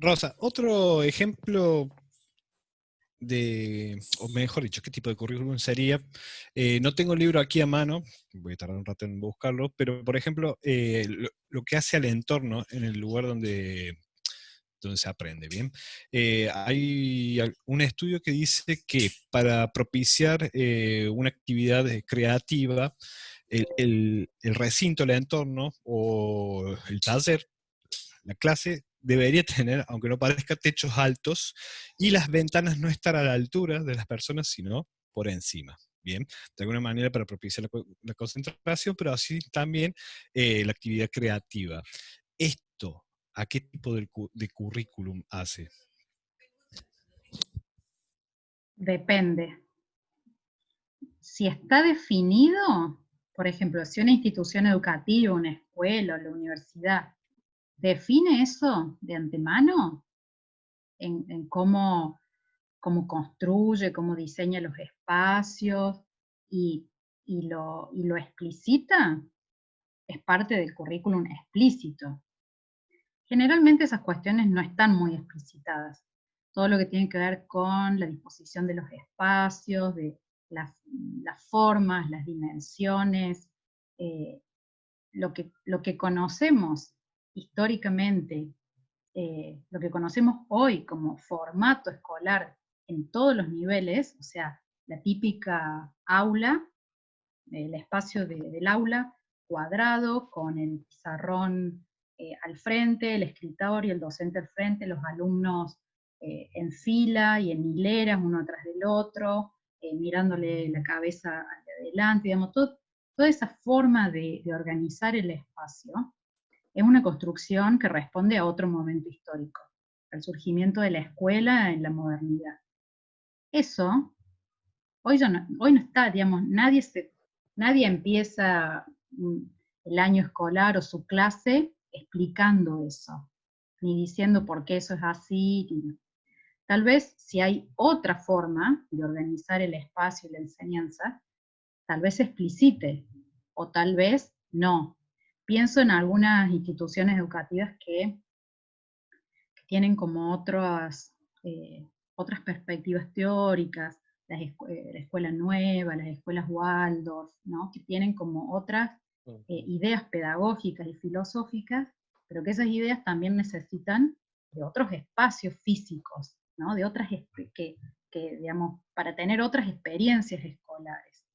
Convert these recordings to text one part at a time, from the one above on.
Rosa, otro ejemplo o mejor dicho, qué tipo de currículum sería. No tengo el libro aquí a mano, voy a tardar un rato en buscarlo, pero por ejemplo, lo que hace al entorno en el lugar donde se aprende, ¿bien? Hay un estudio que dice que para propiciar una actividad creativa, el recinto, el entorno o el taller, la clase debería tener, aunque no parezca, techos altos y las ventanas no estar a la altura de las personas, sino por encima. Bien, de alguna manera para propiciar la concentración, pero así también la actividad creativa. Esto, ¿a qué tipo de currículum hace? Depende. Si está definido, por ejemplo, si una institución educativa, una escuela o la universidad define eso de antemano, en cómo construye, cómo diseña los espacios y, y lo explicita, es parte del currículum explícito. Generalmente esas cuestiones no están muy explicitadas. Todo lo que tiene que ver con la disposición de los espacios, de las formas, las dimensiones, eh, lo que conocemos históricamente, lo que conocemos hoy como formato escolar en todos los niveles, o sea, la típica aula, el espacio del aula cuadrado con el pizarrón al frente, el escritorio, el docente al frente, los alumnos en fila y en hileras, uno atrás del otro, mirándole la cabeza hacia adelante, digamos, toda esa forma de organizar el espacio es una construcción que responde a otro momento histórico, al surgimiento de la escuela en la modernidad. Eso hoy no está, digamos, nadie empieza el año escolar o su clase explicando eso, ni diciendo por qué eso es así. Tal vez si hay otra forma de organizar el espacio y la enseñanza, tal vez se explicite, o tal vez no. Pienso en algunas instituciones educativas que tienen como otras perspectivas teóricas, la escuela nueva, las escuelas Waldorf, ¿no? Que tienen como otras ideas pedagógicas y filosóficas, pero que esas ideas también necesitan de otros espacios físicos, ¿no? De otras, digamos, para tener otras experiencias escolares.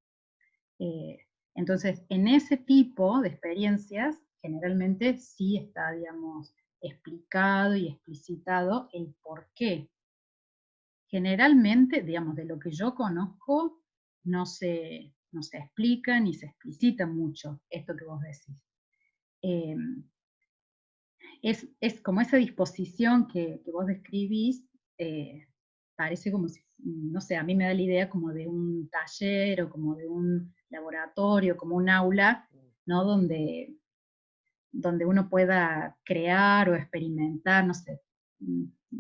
Eh, entonces, en ese tipo de experiencias, generalmente sí está, digamos, explicado y explicitado el por qué. Generalmente, digamos, de lo que yo conozco, no se explica ni se explicita mucho esto que vos decís. Eh, es como esa disposición que vos describís, parece como si, no sé, a mí me da la idea como de un taller o como de un laboratorio, como un aula, ¿no? Donde uno pueda crear o experimentar, no sé,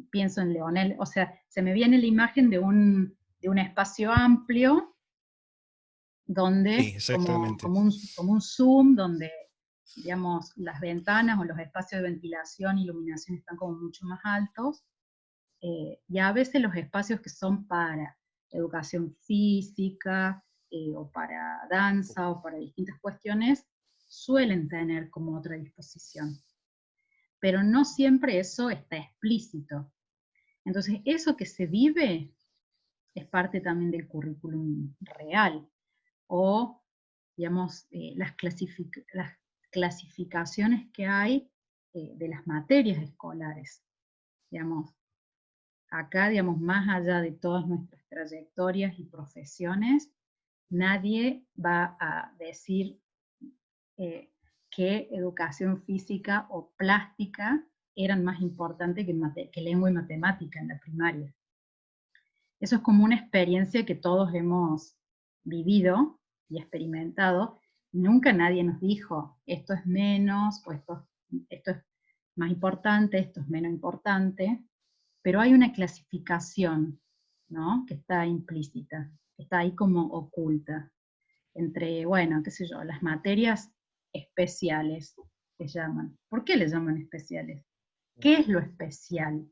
pienso en Leonel, o sea, se me viene la imagen de un espacio amplio, Sí, donde, como, exactamente. como un Zoom, donde, digamos, las ventanas o los espacios de ventilación e iluminación están como mucho más altos, y a veces los espacios que son para educación física, o para danza, o para distintas cuestiones, suelen tener como otra disposición. Pero no siempre eso está explícito. Entonces, eso que se vive es parte también del currículum real, o, digamos, las clasificaciones que hay de las materias escolares. Digamos, acá, digamos, más allá de todas nuestras trayectorias y profesiones, nadie va a decir eh, que educación física o plástica eran más importantes que lengua y matemática en la primaria. Eso es como una experiencia que todos hemos vivido y experimentado. Nunca nadie nos dijo, esto es menos, o esto es más importante, esto es menos importante, pero hay una clasificación, ¿no? Que está implícita, que está ahí como oculta, entre, bueno, qué sé yo, las materias especiales, se llaman. ¿Por qué le llaman especiales? ¿Qué es lo especial?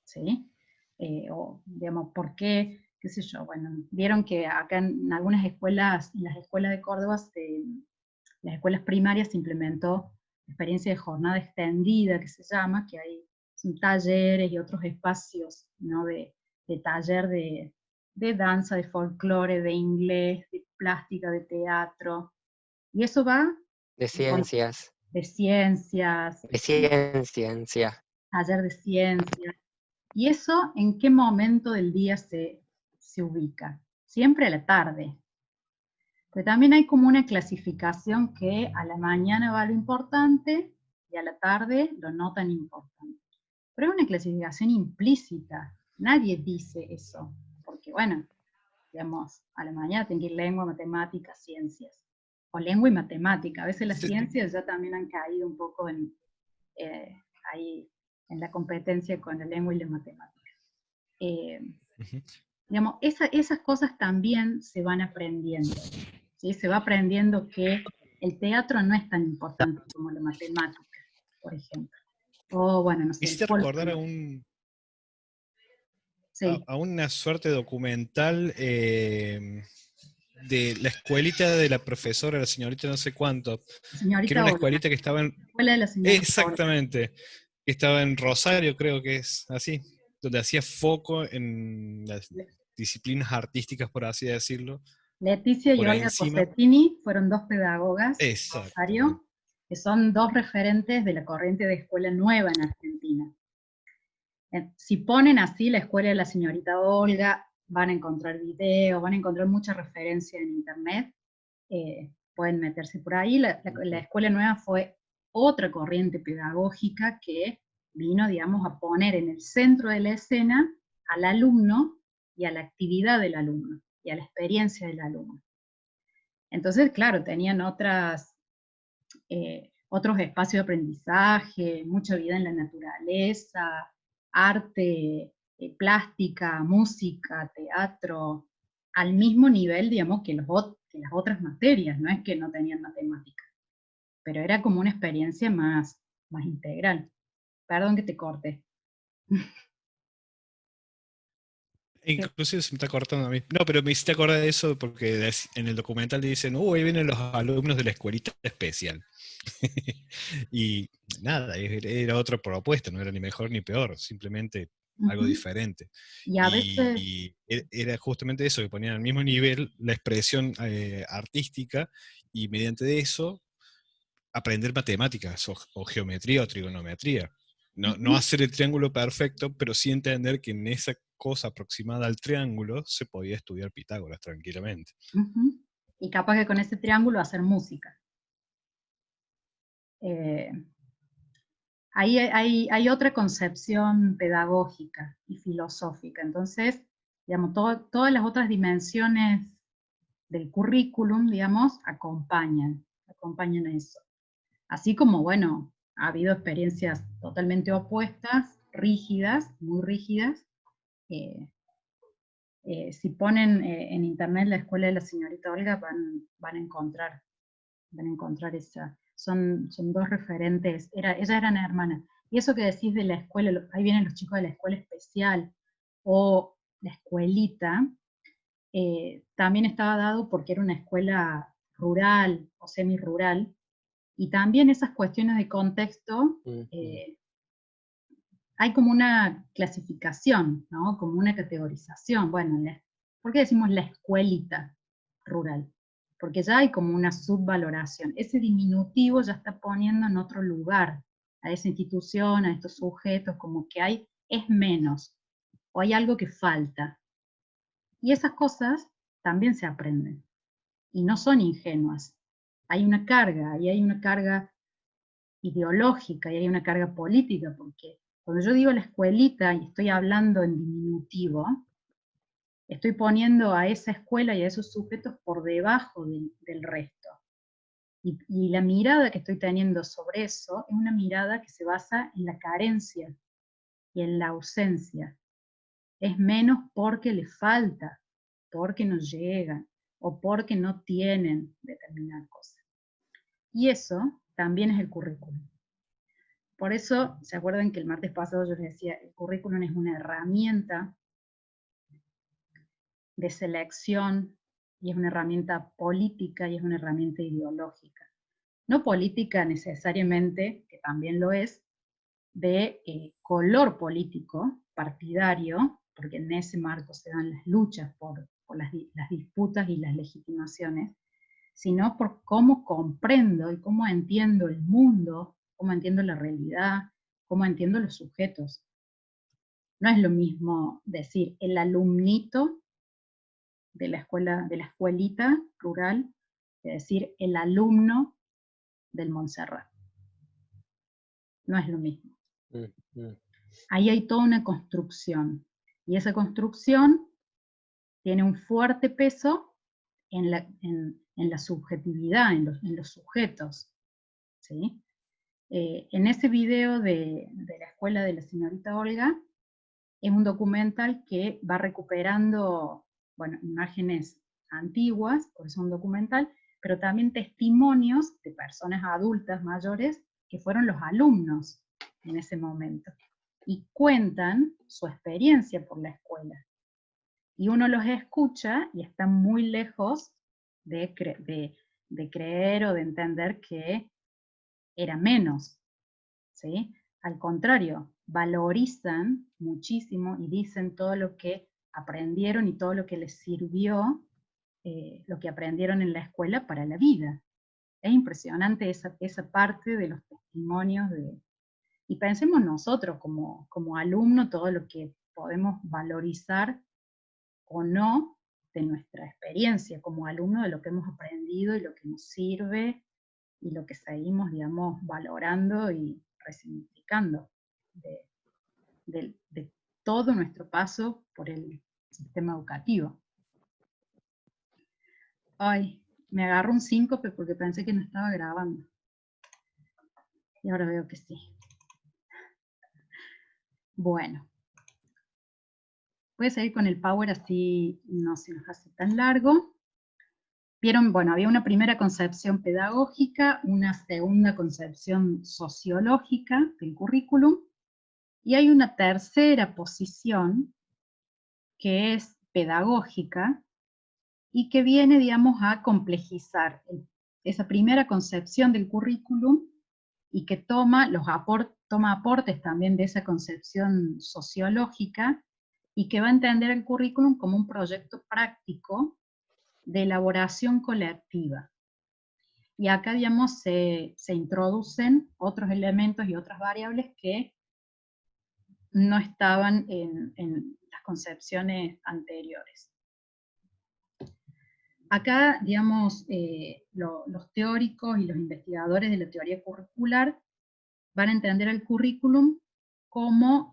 ¿sí? O, digamos, ¿por qué? ¿Qué sé yo? Bueno, vieron que acá en algunas escuelas, en las escuelas de Córdoba, las escuelas primarias se implementó experiencia de jornada extendida, que se llama, que hay son talleres y otros espacios, ¿no? de taller de danza, de folclore, de inglés, de plástica, de teatro. Y eso va De ciencias. de ciencias, De ciencia. taller de ciencias. ¿Y eso en qué momento del día se ubica? Siempre a la tarde. Pero también hay como una clasificación que a la mañana va lo importante y a la tarde lo no tan importante. Pero es una clasificación implícita. Nadie dice eso. Porque bueno, digamos, a la mañana tiene que ir lengua, matemática, ciencias. O lengua y matemática. A veces las ciencias ya también han caído un poco eh, ahí en la competencia con la lengua y la matemática. Digamos, esas cosas también se van aprendiendo. ¿Sí? Se va aprendiendo que el teatro no es tan importante como la matemática, por ejemplo. O bueno, no Me sé, el hiciste recordar folclore. Sí. a una suerte documental de la escuelita de la profesora, la señorita no sé cuánto, que era Señorita una Olga, escuelita que estaba en... escuela de la señorita Olga. Exactamente, que estaba en Rosario, creo que es así, donde hacía foco en las disciplinas artísticas, por así decirlo, Leticia y por Olga encima. Cosettini fueron dos pedagogas de Exactamente. Rosario, que son dos referentes de la corriente de escuela nueva en Argentina. Si ponen así la escuela de la señorita Olga, van a encontrar videos, van a encontrar mucha referencia en internet, pueden meterse por ahí. La escuela nueva fue otra corriente pedagógica que vino, digamos, a poner en el centro de la escena al alumno y a la actividad del alumno y a la experiencia del alumno. Entonces, claro, tenían otros espacios de aprendizaje, mucha vida en la naturaleza, arte, plástica, música, teatro, al mismo nivel, digamos, que las otras materias, no es que no tenían matemática, pero era como una experiencia más integral. Perdón que te corte. Inclusive se me está cortando a mí. No, pero me hiciste acordar de eso porque en el documental dicen, ahí vienen los alumnos de la escuelita especial. Y nada, era otra propuesta, no era ni mejor ni peor, simplemente algo diferente. Y a veces, Y era justamente eso, que ponían al mismo nivel la expresión artística y mediante eso aprender matemáticas o geometría o trigonometría. No hacer el triángulo perfecto, pero sí entender que en esa cosa aproximada al triángulo se podía estudiar Pitágoras tranquilamente. y capaz que con ese triángulo hacer música. Ahí hay otra concepción pedagógica y filosófica. Entonces, digamos, todas las otras dimensiones del currículum, digamos, acompañan a eso. Así como, bueno, ha habido experiencias totalmente opuestas, rígidas, muy rígidas. Si ponen en internet la escuela de la señorita Olga, van a encontrar esa. Son dos referentes, ellas eran hermanas. Y eso que decís de la escuela, ahí vienen los chicos de la escuela especial o la escuelita, también estaba dado porque era una escuela rural o semi-rural, y también esas cuestiones de contexto, hay como una clasificación, ¿no? Como una categorización. Bueno, ¿por qué decimos la escuelita rural? Porque ya hay como una subvaloración. Ese diminutivo ya está poniendo en otro lugar a esa institución, a estos sujetos, como que es menos, o hay algo que falta. Y esas cosas también se aprenden, y no son ingenuas. Hay una carga, y hay una carga ideológica, y hay una carga política, porque cuando yo digo la escuelita y estoy hablando en diminutivo, estoy poniendo a esa escuela y a esos sujetos por debajo del resto. Y la mirada que estoy teniendo sobre eso es una mirada que se basa en la carencia y en la ausencia. Es menos porque les falta, porque no llegan o porque no tienen determinada cosa. Y eso también es el currículum. Por eso, ¿se acuerdan que el martes pasado yo les decía, el currículum es una herramienta de selección, y es una herramienta política y es una herramienta ideológica? No política necesariamente, que también lo es, de color político, partidario, porque en ese marco se dan las luchas por las disputas y las legitimaciones, sino por cómo comprendo y cómo entiendo el mundo, cómo entiendo la realidad, cómo entiendo los sujetos. No es lo mismo decir el alumnito de la escuela, de la escuelita rural, que decir el alumno del Montserrat. No es lo mismo. Ahí hay toda una construcción, y esa construcción tiene un fuerte peso en la subjetividad, en los sujetos, ¿sí? En ese video de la escuela de la señorita Olga, es un documental que va recuperando, bueno, imágenes antiguas, por eso es un documental, pero también testimonios de personas adultas mayores que fueron los alumnos en ese momento, y cuentan su experiencia por la escuela. Y uno los escucha y está muy lejos de creer o de entender que era menos, ¿sí? Al contrario, valorizan muchísimo y dicen todo lo que aprendieron y todo lo que les sirvió, lo que aprendieron en la escuela para la vida. Es impresionante esa parte de los testimonios y pensemos nosotros como alumnos todo lo que podemos valorizar o no de nuestra experiencia como alumno, de lo que hemos aprendido y lo que nos sirve y lo que seguimos, digamos, valorando y resignificando de todo nuestro paso por el sistema educativo. Ay, me agarro un síncope porque pensé que no estaba grabando. Y ahora veo que sí. Bueno. Voy a seguir con el Power, así no se nos hace tan largo. Vieron, bueno, había una primera concepción pedagógica, una segunda concepción sociológica del currículum, y hay una tercera posición que es pedagógica y que viene, digamos, a complejizar esa primera concepción del currículum y que toma aportes también de esa concepción sociológica y que va a entender el currículum como un proyecto práctico de elaboración colectiva. Y acá, digamos, se introducen otros elementos y otras variables que no estaban en las concepciones anteriores. Acá, digamos, los teóricos y los investigadores de la teoría curricular van a entender el currículum como,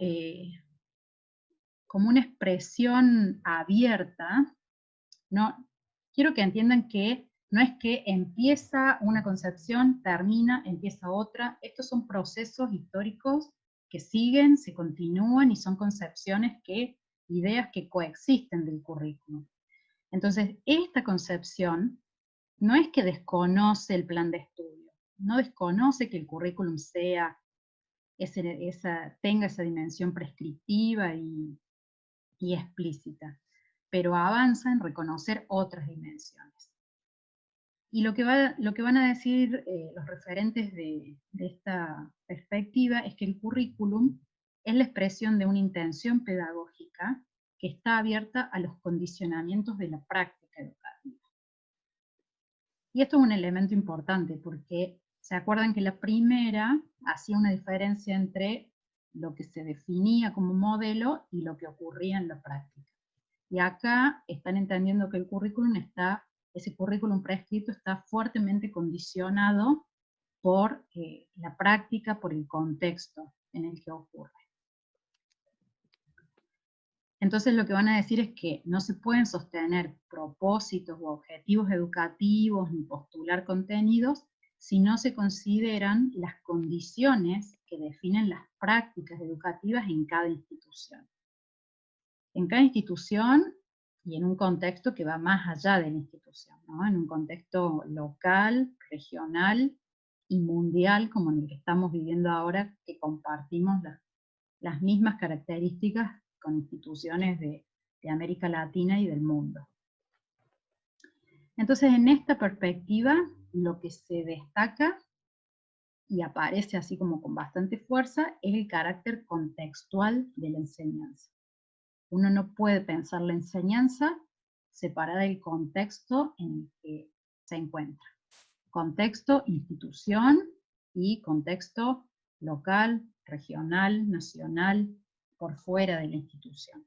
como una expresión abierta, ¿no? Quiero que entiendan que no es que empieza una concepción, termina, empieza otra. Estos son procesos históricos que siguen, se continúan y son concepciones ideas que coexisten del currículum. Entonces, esta concepción no es que desconoce el plan de estudio, no desconoce que el currículum tenga esa dimensión prescriptiva y explícita, pero avanza en reconocer otras dimensiones. Y lo que van a decir los referentes de esta perspectiva es que el currículum es la expresión de una intención pedagógica que está abierta a los condicionamientos de la práctica educativa. Y esto es un elemento importante porque se acuerdan que la primera hacía una diferencia entre lo que se definía como modelo y lo que ocurría en la práctica. Y acá están entendiendo que ese currículum prescrito está fuertemente condicionado por la práctica, por el contexto en el que ocurre. Entonces lo que van a decir es que no se pueden sostener propósitos u objetivos educativos ni postular contenidos si no se consideran las condiciones que definen las prácticas educativas en cada institución. En cada institución y en un contexto que va más allá de la institución, ¿no? En un contexto local, regional y mundial como en el que estamos viviendo ahora, que compartimos las mismas características con instituciones de América Latina y del mundo. Entonces, en esta perspectiva, lo que se destaca y aparece así como con bastante fuerza es el carácter contextual de la enseñanza. Uno no puede pensar la enseñanza separada del contexto en el que se encuentra. Contexto, institución y contexto local, regional, nacional, por fuera de la institución.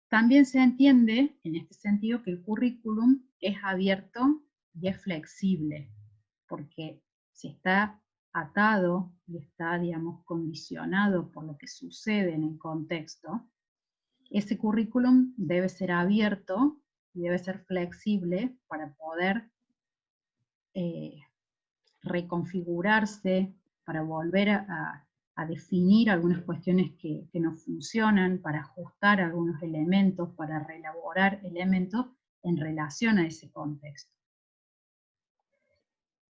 También se entiende, en este sentido, que el currículum es abierto y es flexible, porque si está atado y está, digamos, condicionado por lo que sucede en el contexto, ese currículum debe ser abierto y debe ser flexible para poder reconfigurarse, para volver a definir algunas cuestiones que no funcionan, para ajustar algunos elementos, para reelaborar elementos en relación a ese contexto.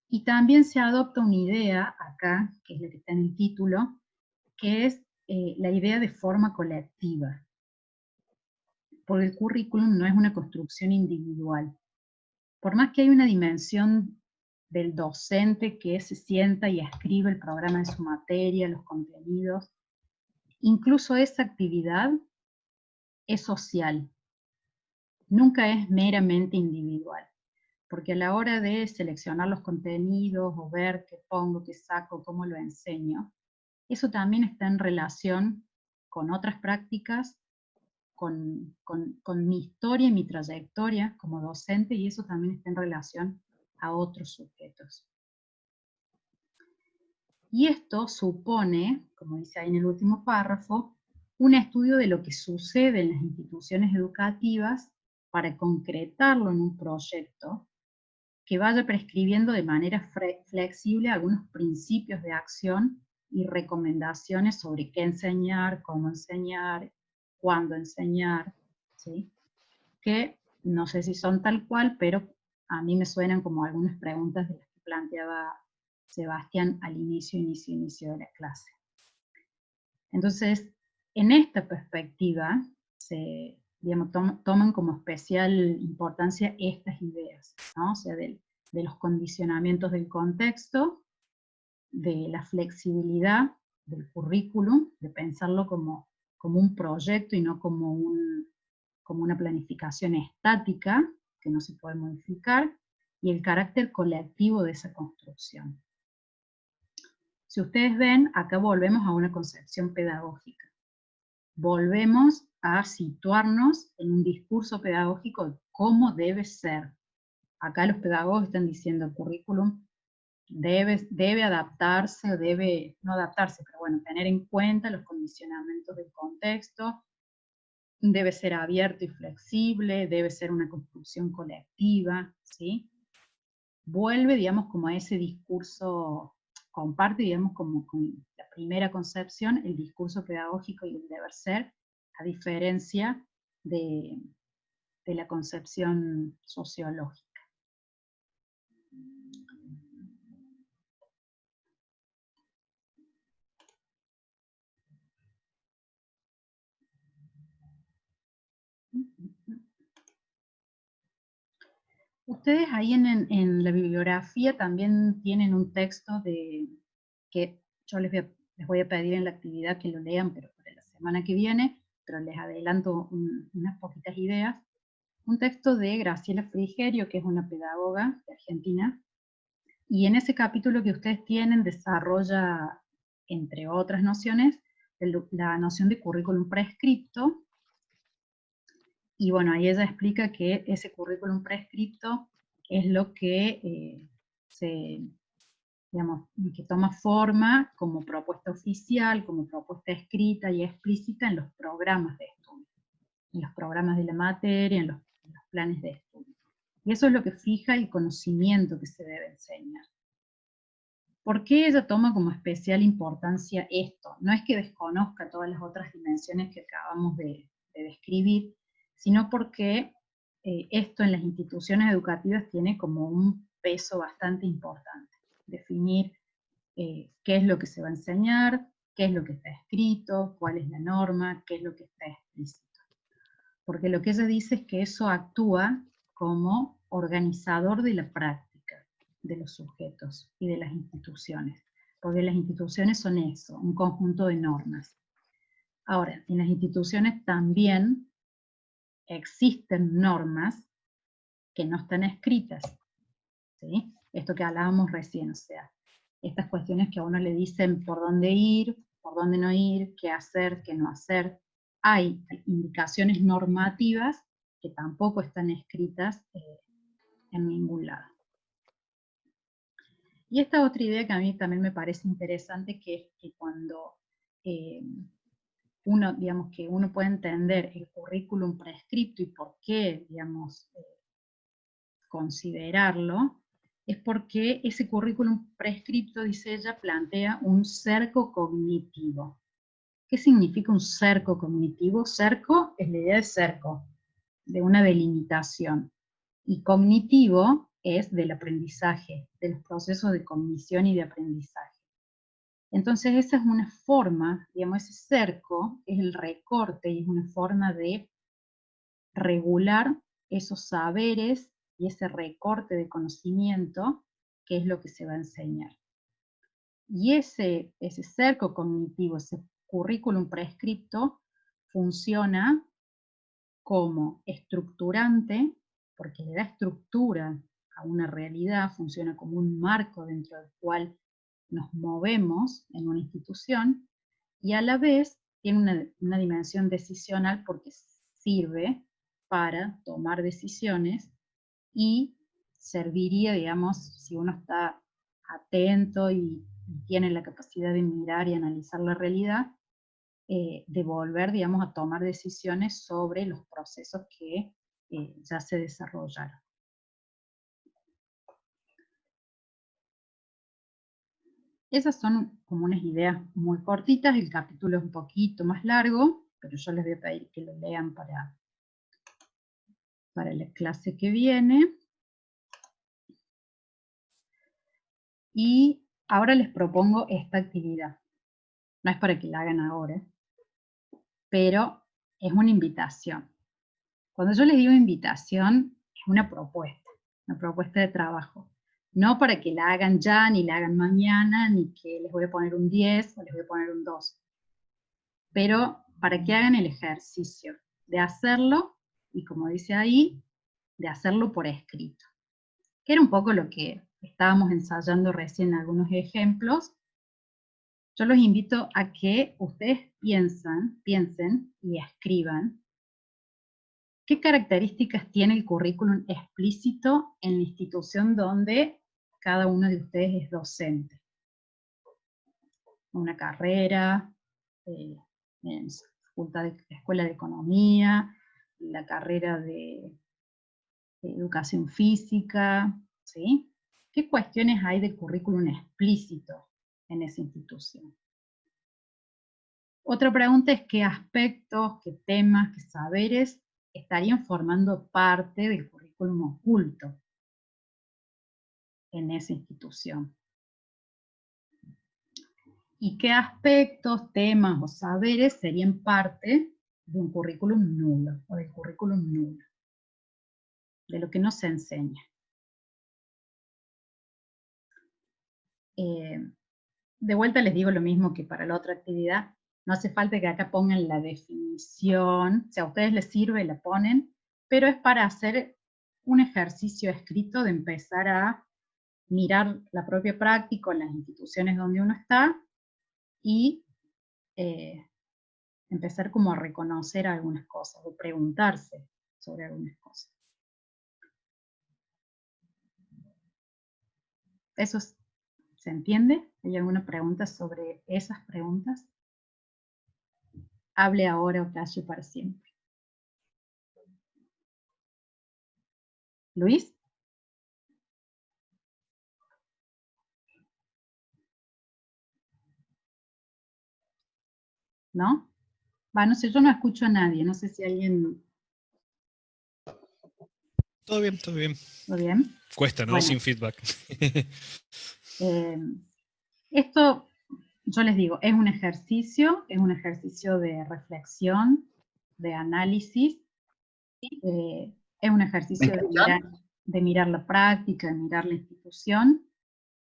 Y también se adopta una idea acá, que es la que está en el título, que es la idea de forma colectiva. Porque el currículum no es una construcción individual. Por más que hay una dimensión del docente que se sienta y escribe el programa de su materia, los contenidos, incluso esa actividad es social, nunca es meramente individual, porque a la hora de seleccionar los contenidos o ver qué pongo, qué saco, cómo lo enseño, eso también está en relación con otras prácticas, con mi historia y mi trayectoria como docente, y eso también está en relación a otros sujetos. Y esto supone, como dice ahí en el último párrafo, un estudio de lo que sucede en las instituciones educativas para concretarlo en un proyecto que vaya prescribiendo de manera flexible algunos principios de acción y recomendaciones sobre qué enseñar, cómo enseñar, cuándo enseñar, ¿sí? Que no sé si son tal cual, pero a mí me suenan como algunas preguntas de las que planteaba Sebastián al inicio de la clase. Entonces, en esta perspectiva, se, digamos, toman como especial importancia estas ideas, ¿no? O sea, de los condicionamientos del contexto, de la flexibilidad del currículum, de pensarlo como un proyecto y no como una planificación estática, que no se puede modificar, y el carácter colectivo de esa construcción. Si ustedes ven, acá volvemos a una concepción pedagógica. Volvemos a situarnos en un discurso pedagógico de cómo debe ser. Acá los pedagogos están diciendo el currículum debe adaptarse, o debe, no adaptarse, pero bueno, tener en cuenta los condicionamientos del contexto, debe ser abierto y flexible, debe ser una construcción colectiva, ¿sí? Vuelve, digamos, como a ese discurso, comparte, digamos, como con la primera concepción, el discurso pedagógico y el deber ser, a diferencia de la concepción sociológica. Ustedes ahí en la bibliografía también tienen un texto que yo les voy a pedir en la actividad que lo lean, pero para la semana que viene, pero les adelanto unas poquitas ideas. Un texto de Graciela Frigerio, que es una pedagoga de Argentina, y en ese capítulo que ustedes tienen desarrolla, entre otras nociones, la noción de currículum prescripto. Y bueno, ahí ella explica que ese currículum prescripto es lo que que toma forma como propuesta oficial, como propuesta escrita y explícita en los programas de estudio, en los programas de la materia, en los planes de estudio. Y eso es lo que fija el conocimiento que se debe enseñar. ¿Por qué ella toma como especial importancia esto? No es que desconozca todas las otras dimensiones que acabamos de describir, sino porque esto en las instituciones educativas tiene como un peso bastante importante. Definir qué es lo que se va a enseñar, qué es lo que está escrito, cuál es la norma, qué es lo que está explícito. Porque lo que ella dice es que eso actúa como organizador de la práctica de los sujetos y de las instituciones. Porque las instituciones son eso, un conjunto de normas. Ahora, en las instituciones también existen normas que no están escritas, ¿sí? Esto que hablábamos recién, o sea, estas cuestiones que a uno le dicen por dónde ir, por dónde no ir, qué hacer, qué no hacer. Hay indicaciones normativas que tampoco están escritas en ningún lado. Y esta otra idea que a mí también me parece interesante, que es que cuando uno, digamos, que uno puede entender el currículum prescripto y por qué, digamos, considerarlo, es porque ese currículum prescripto, dice ella, plantea un cerco cognitivo. ¿Qué significa un cerco cognitivo? Cerco es la idea de cerco, de una delimitación. Y cognitivo es del aprendizaje, de los procesos de cognición y de aprendizaje. Entonces esa es una forma, digamos, ese cerco es el recorte y es una forma de regular esos saberes y ese recorte de conocimiento, que es lo que se va a enseñar. Y ese cerco cognitivo, ese currículum prescripto, funciona como estructurante, porque le da estructura a una realidad, funciona como un marco dentro del cual nos movemos en una institución, y a la vez tiene una dimensión decisional porque sirve para tomar decisiones y serviría, digamos, si uno está atento y tiene la capacidad de mirar y analizar la realidad, de volver, digamos, a tomar decisiones sobre los procesos que ya se desarrollaron. Esas son como unas ideas muy cortitas, el capítulo es un poquito más largo, pero yo les voy a pedir que lo lean para la clase que viene. Y ahora les propongo esta actividad. No es para que la hagan ahora, pero es una invitación. Cuando yo les digo invitación, es una propuesta de trabajo. No para que la hagan ya, ni la hagan mañana, ni que les voy a poner un 10 o les voy a poner un 2. Pero para que hagan el ejercicio de hacerlo, y como dice ahí, de hacerlo por escrito. Que era un poco lo que estábamos ensayando recién en algunos ejemplos. Yo los invito a que ustedes piensen y escriban qué características tiene el currículum explícito en la institución donde cada uno de ustedes es docente. Una carrera, en escuela de economía, la carrera de educación física, ¿sí? ¿Qué cuestiones hay de currículum explícito en esa institución? Otra pregunta es qué aspectos, qué temas, qué saberes estarían formando parte del currículum oculto en esa institución. Y qué aspectos, temas o saberes serían parte de un currículum nulo o del currículum nulo, de lo que no se enseña. De vuelta les digo lo mismo que para la otra actividad. No hace falta que acá pongan la definición, si a ustedes les sirve la ponen, pero es para hacer un ejercicio escrito de empezar a mirar la propia práctica en las instituciones donde uno está y empezar como a reconocer algunas cosas o preguntarse sobre algunas cosas. ¿Eso se entiende? ¿Hay alguna pregunta sobre esas preguntas? Hable ahora o calle para siempre. ¿Luis? ¿No? Va, no sé, yo no escucho a nadie, no sé si alguien... Todo bien, todo bien. ¿Todo bien? Cuesta, ¿no? Bueno. Sin feedback. Esto, yo les digo, es un ejercicio de reflexión, de análisis, es un ¿Me ejercicio escuchan? de mirar la práctica, de mirar la institución.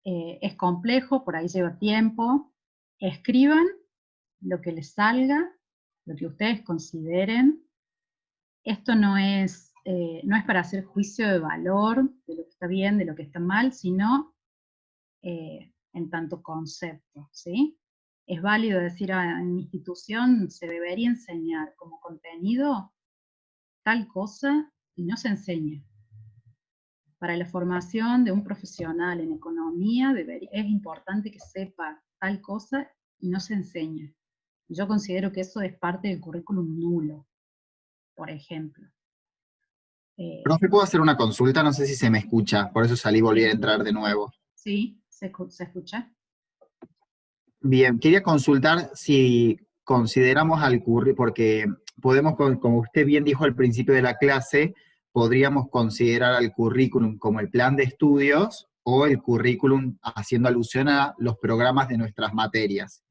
Es complejo, por ahí lleva tiempo. Escriban lo que les salga, lo que ustedes consideren. Esto no es para hacer juicio de valor de lo que está bien, de lo que está mal, sino en tanto concepto, ¿sí? Es válido decir, en mi institución se debería enseñar como contenido tal cosa y no se enseña. Para la formación de un profesional en economía es importante que sepa tal cosa y no se enseña. Yo considero que eso es parte del currículum nulo, por ejemplo. Profe, ¿puedo hacer una consulta? No sé si se me escucha, por eso salí y volví a entrar de nuevo. ¿Sí? ¿Se escucha? Bien, quería consultar si consideramos al currículum, porque podemos, como usted bien dijo al principio de la clase, podríamos considerar al currículum como el plan de estudios o el currículum haciendo alusión a los programas de nuestras materias.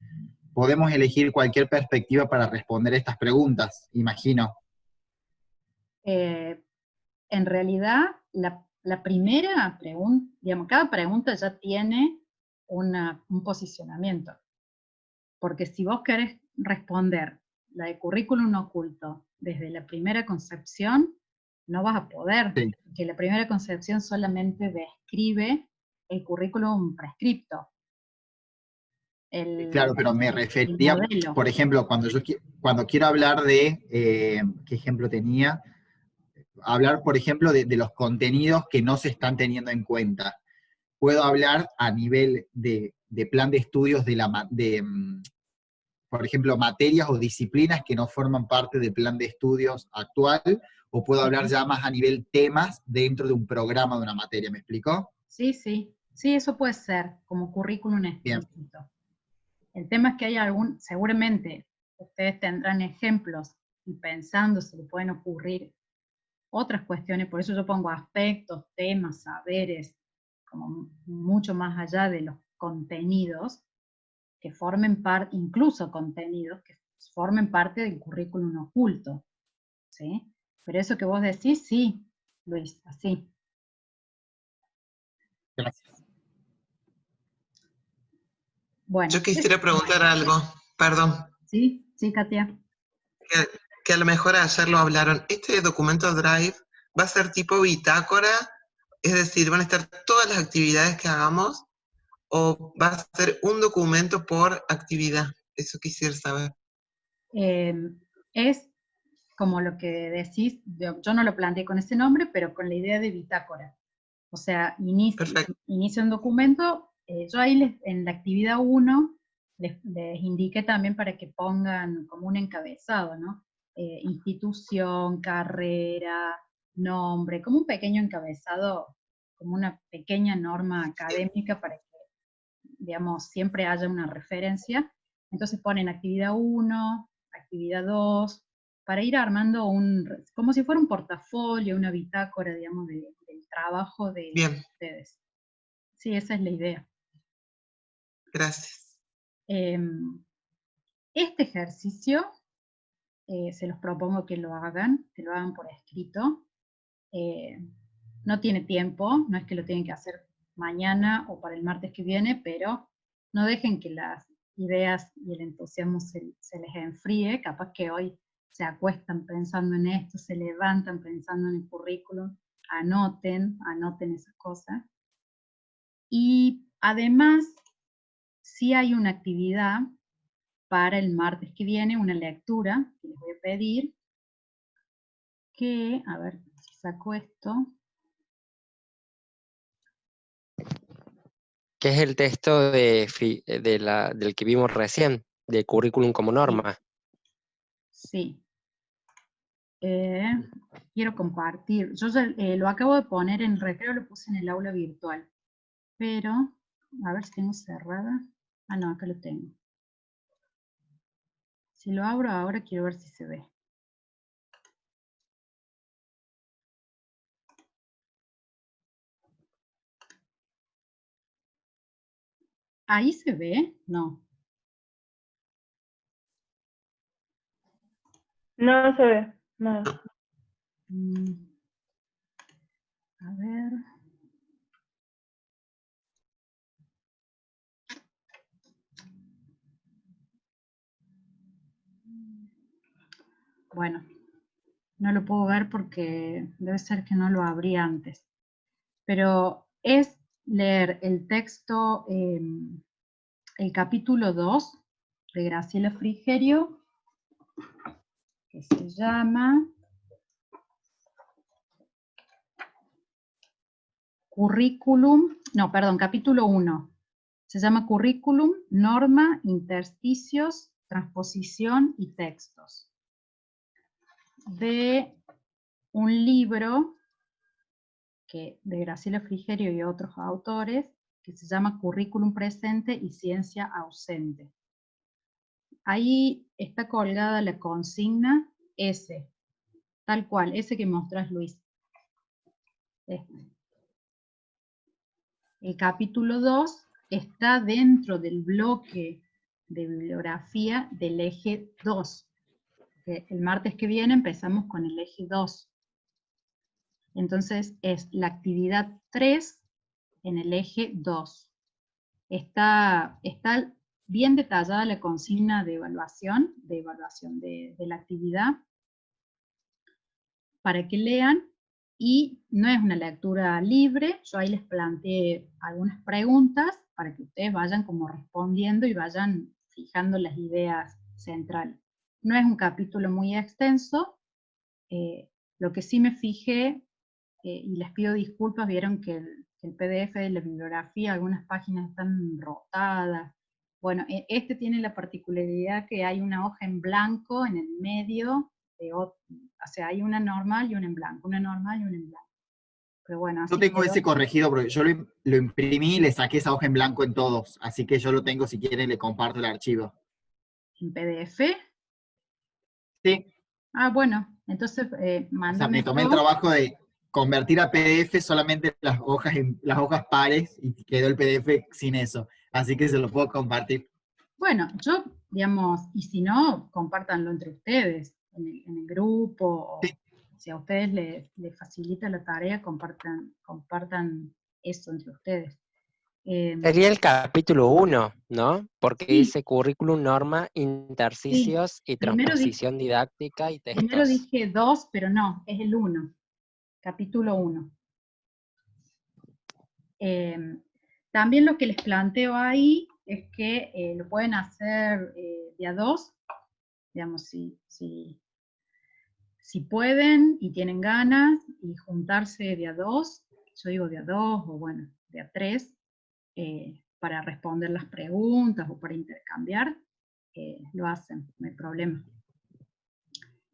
Podemos elegir cualquier perspectiva para responder estas preguntas, imagino. En realidad, la primera pregunta, digamos, cada pregunta ya tiene un posicionamiento. Porque si vos querés responder la de currículum oculto desde la primera concepción, no vas a poder, Sí. porque la primera concepción solamente describe el currículum prescripto. Claro, pero me El refería, modelo. por ejemplo, cuando quiero hablar de, ¿qué ejemplo tenía? Hablar, por ejemplo, de los contenidos que no se están teniendo en cuenta. Puedo hablar a nivel de plan de estudios por ejemplo, materias o disciplinas que no forman parte del plan de estudios actual, o puedo hablar ya más a nivel temas dentro de un programa de una materia, ¿me explicó? Sí, sí. Sí, eso puede ser como currículum Bien. explícito. El tema es que hay seguramente ustedes tendrán ejemplos y pensando se le pueden ocurrir otras cuestiones, por eso yo pongo aspectos, temas, saberes, como mucho más allá de los contenidos, que formen parte, incluso contenidos que formen parte del currículum oculto, ¿sí? Pero eso que vos decís, sí, Luis, así. Gracias. Bueno. Yo quisiera preguntar algo, perdón, Sí, sí, Katia. que a lo mejor ayer lo hablaron. ¿Este documento Drive va a ser tipo bitácora? Es decir, ¿van a estar todas las actividades que hagamos? ¿O va a ser un documento por actividad? Eso quisiera saber. Es como lo que decís, yo no lo planteé con ese nombre, pero con la idea de bitácora. O sea, Perfecto. inicia un documento, yo ahí en la actividad 1 les indiqué también para que pongan como un encabezado, ¿no? Institución, carrera, nombre, como un pequeño encabezado, como una pequeña norma académica para que, digamos, siempre haya una referencia. Entonces ponen actividad 1, actividad 2, para ir armando como si fuera un portafolio, una bitácora, digamos, del trabajo de Bien, ustedes. Sí, esa es la idea. gracias. Este ejercicio se los propongo que lo hagan por escrito. No tiene tiempo, no es que lo tienen que hacer mañana o para el martes que viene, pero no dejen que las ideas y el entusiasmo se les enfríe. Capaz que hoy se acuestan pensando en esto, se levantan pensando en el currículum, anoten esas cosas. Y además, sí hay una actividad para el martes que viene, una lectura que les voy a pedir, que, a ver si saco esto. Que es el texto del que vimos recién, de currículum como norma. Sí. Quiero compartir. Yo ya, lo acabo de poner en recreo, lo puse en el aula virtual. Pero, a ver si tengo cerrada. Ah, no, acá lo tengo. Si lo abro ahora, quiero ver si se ve. ¿Ahí se ve? No. No se ve nada. A ver. Bueno, no lo puedo ver porque debe ser que no lo abrí antes. Pero es leer el texto, el capítulo 2 de Graciela Frigerio, que se llama capítulo 1. Se llama Currículum, Norma, Intersticios, Transposición y Textos. De un libro de Graciela Frigerio y otros autores, que se llama Currículum Presente y Ciencia Ausente. Ahí está colgada la consigna S, tal cual, ese que mostrás, Luis. El capítulo 2 está dentro del bloque de bibliografía del eje 2. El martes que viene empezamos con el eje 2. Entonces es la actividad 3 en el eje 2. Está bien detallada la consigna de evaluación de la actividad, para que lean, y no es una lectura libre. Yo ahí les planteé algunas preguntas para que ustedes vayan como respondiendo y vayan fijando las ideas centrales. No es un capítulo muy extenso. Lo que sí me fijé, y les pido disculpas, vieron que el PDF de la bibliografía, algunas páginas están rotadas. Bueno, este tiene la particularidad que hay una hoja en blanco en el medio, o sea, hay una normal y una en blanco, una normal y una en blanco. Pero bueno, así Yo tengo quedó. ese corregido porque yo lo imprimí y le saqué esa hoja en blanco en todos, así que yo lo tengo, si quieren le comparto el archivo. ¿En PDF? Sí, Ah, bueno, entonces o sea, mándame me tomé el trabajo de convertir a PDF solamente las hojas pares y quedó el PDF sin eso, así que se lo puedo compartir. Bueno, yo, digamos, y si no, compártanlo entre ustedes, en el grupo, o Sí. si a ustedes les facilita la tarea, compartan eso entre ustedes. Sería el capítulo 1, ¿no? Porque Sí. dice currículum, norma, intersticios y Primero transposición didáctica y Primero textos. dije 2, pero no, es el 1, capítulo 1. También lo que les planteo ahí es que lo pueden hacer de a 2, digamos, si pueden y tienen ganas, y juntarse de a 2, yo digo de a 2, o bueno, de a 3, para responder las preguntas o para intercambiar, lo hacen, no hay problema.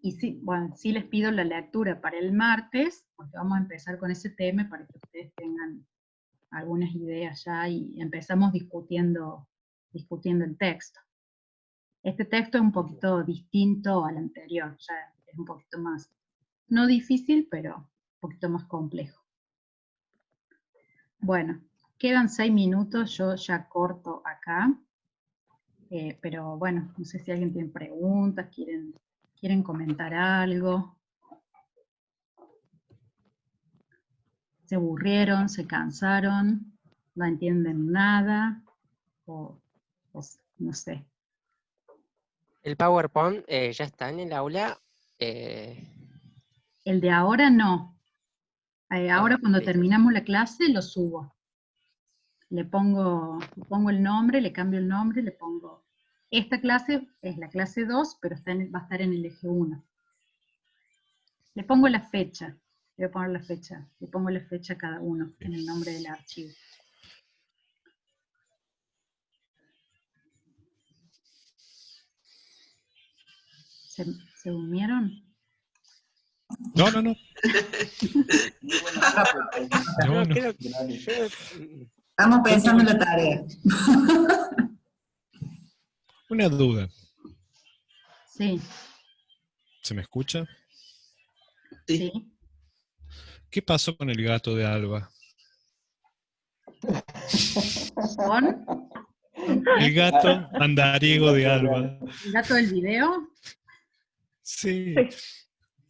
Y sí, bueno, sí les pido la lectura para el martes, porque vamos a empezar con ese tema para que ustedes tengan algunas ideas ya y empezamos discutiendo el texto. Este texto es un poquito distinto al anterior, ya es un poquito más, no difícil, pero un poquito más complejo. Bueno, quedan 6 minutos, yo ya corto acá, pero bueno, no sé si alguien tiene preguntas, quieren comentar algo. ¿Se aburrieron, se cansaron, no entienden nada? O no sé. ¿El PowerPoint ya está en el aula? El de ahora no. Ahora cuando listo. terminamos la clase lo subo. Le pongo el nombre, le cambio el nombre, le pongo... Esta clase es la clase 2, pero va a estar en el eje 1. Le pongo la fecha. Le voy a poner la fecha. Le pongo la fecha a cada uno en el nombre del archivo. ¿Se durmieron? No. No, no. Creo que yo Estamos pensando en la tarea. Una duda. Sí. ¿Se me escucha? Sí. ¿Qué pasó con el gato de Alba? ¿Con? El gato andariego de Alba. ¿El gato del video? Sí.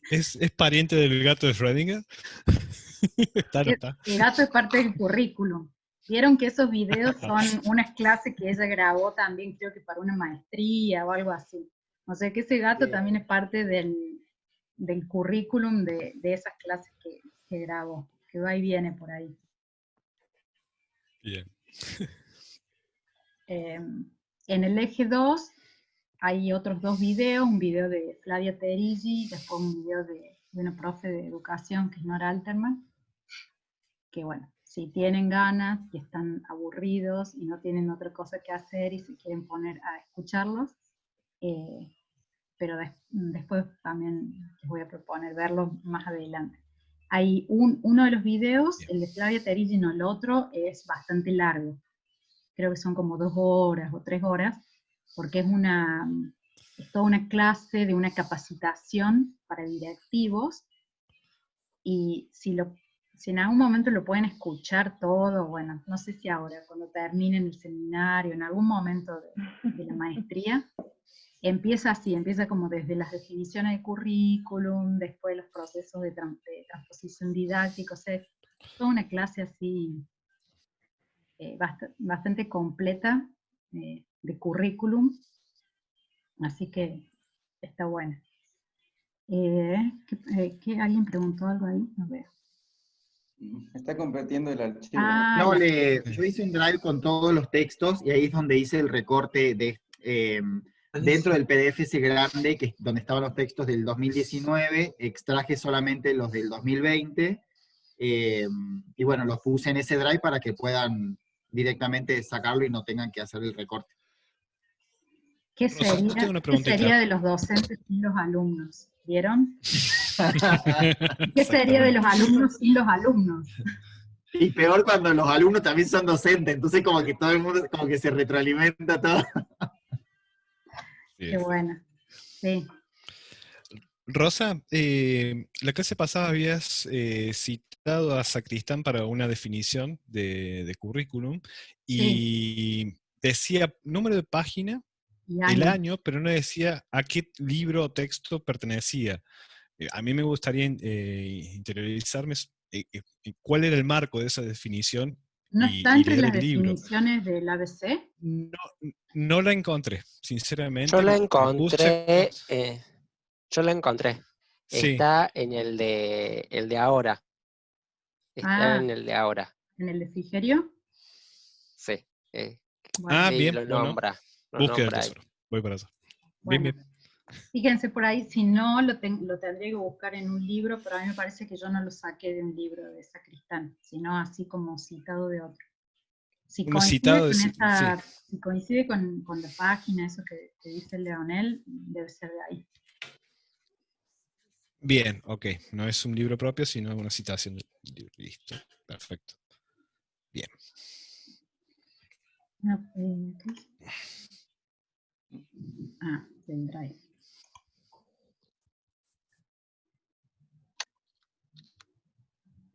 Sí. ¿Es pariente del gato de Schrödinger? Está. El gato es parte del currículum. Vieron que esos videos son unas clases que ella grabó también, creo que para una maestría o algo así. O sea que ese gato también es parte del currículum de esas clases que grabó, que va y viene por ahí. Bien. En el eje 2 hay otros 2 videos, un video de Flavia Terigi, después un video de una profe de educación que es Nora Alterman, que bueno, si tienen ganas y están aburridos y no tienen otra cosa que hacer y se quieren poner a escucharlos, pero después también les voy a proponer verlos más adelante. Hay uno de los videos, el de Flavia Terigi, no, el otro es bastante largo. Creo que son como 2 horas o 3 horas, porque es toda una clase de una capacitación para directivos, y si en algún momento lo pueden escuchar todo, bueno, no sé si ahora, cuando terminen el seminario, en algún momento de la maestría, empieza así, empieza como desde las definiciones de currículum, después los procesos de transposición didáctica, o sea, toda una clase así bastante completa de currículum, así que está buena. ¿Alguien preguntó algo ahí? No veo. Está compartiendo el archivo. No, yo hice un drive con todos los textos y ahí es donde hice el recorte dentro del PDF ese grande, que es donde estaban los textos del 2019, extraje solamente los del 2020, y bueno, los puse en ese drive para que puedan directamente sacarlo y no tengan que hacer el recorte. ¿Qué Rosa, yo tengo una ¿Qué preguntita. sería de los docentes sin los alumnos? ¿Vieron? ¿Qué sería de los alumnos sin los alumnos? Y peor cuando los alumnos también son docentes, entonces como que todo el mundo como que se retroalimenta todo. Qué bueno. Sí. Rosa, la clase pasada habías citado a Sacristán para una definición de currículum y decía número de página, el año, pero no decía a qué libro o texto pertenecía. A mí me gustaría interiorizarme cuál era el marco de esa definición. ¿No y está entre leer las el libro. definiciones del ABC? No la encontré, sinceramente. Yo la Puse- encontré. Sí. Está en el de ahora. Está en el de ahora. ¿En el de Frigerio? Sí. Bueno. Bien, Lo bueno. nombra. Búsqueda del tesoro. Voy para eso. Bueno. Bien. Fíjense por ahí, si no, lo tendría que buscar en un libro, pero a mí me parece que yo no lo saqué de un libro de Sacristán, sino así como citado de otro. Si coincide con la página, eso que dice Leonel, debe ser de ahí. Bien, ok. No es un libro propio, sino una citación del libro. Listo. Perfecto. Bien. Del Drive.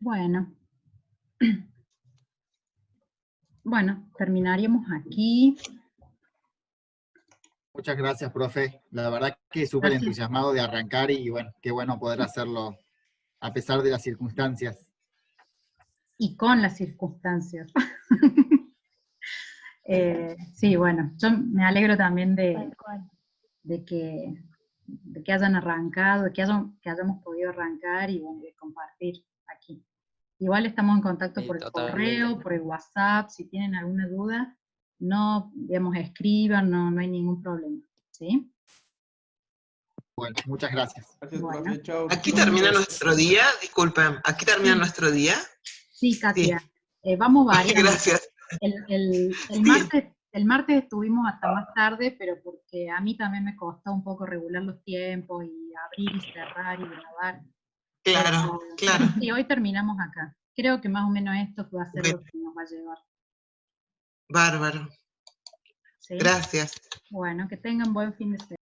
Bueno. Bueno, terminaríamos aquí. Muchas gracias, profe. La verdad que súper entusiasmado de arrancar y bueno, qué bueno poder hacerlo a pesar de las circunstancias. Y con las circunstancias. Sí, bueno, yo me alegro también de que hayan arrancado, de que hayamos podido arrancar y bueno, de compartir aquí. Igual estamos en contacto por el correo, por el WhatsApp, si tienen alguna duda, no, digamos, escriban, no hay ningún problema, ¿sí? Bueno, muchas gracias. Bueno. Aquí termina nuestro día, disculpen, aquí termina nuestro día. Sí, Katia, vamos variando. Gracias. El martes estuvimos hasta más tarde, pero porque a mí también me costó un poco regular los tiempos y abrir y cerrar y grabar. Claro, claro. Y hoy terminamos acá. Creo que más o menos esto va a ser lo que nos va a llevar. Bárbaro. ¿Sí? Gracias. Bueno, que tengan buen fin de semana.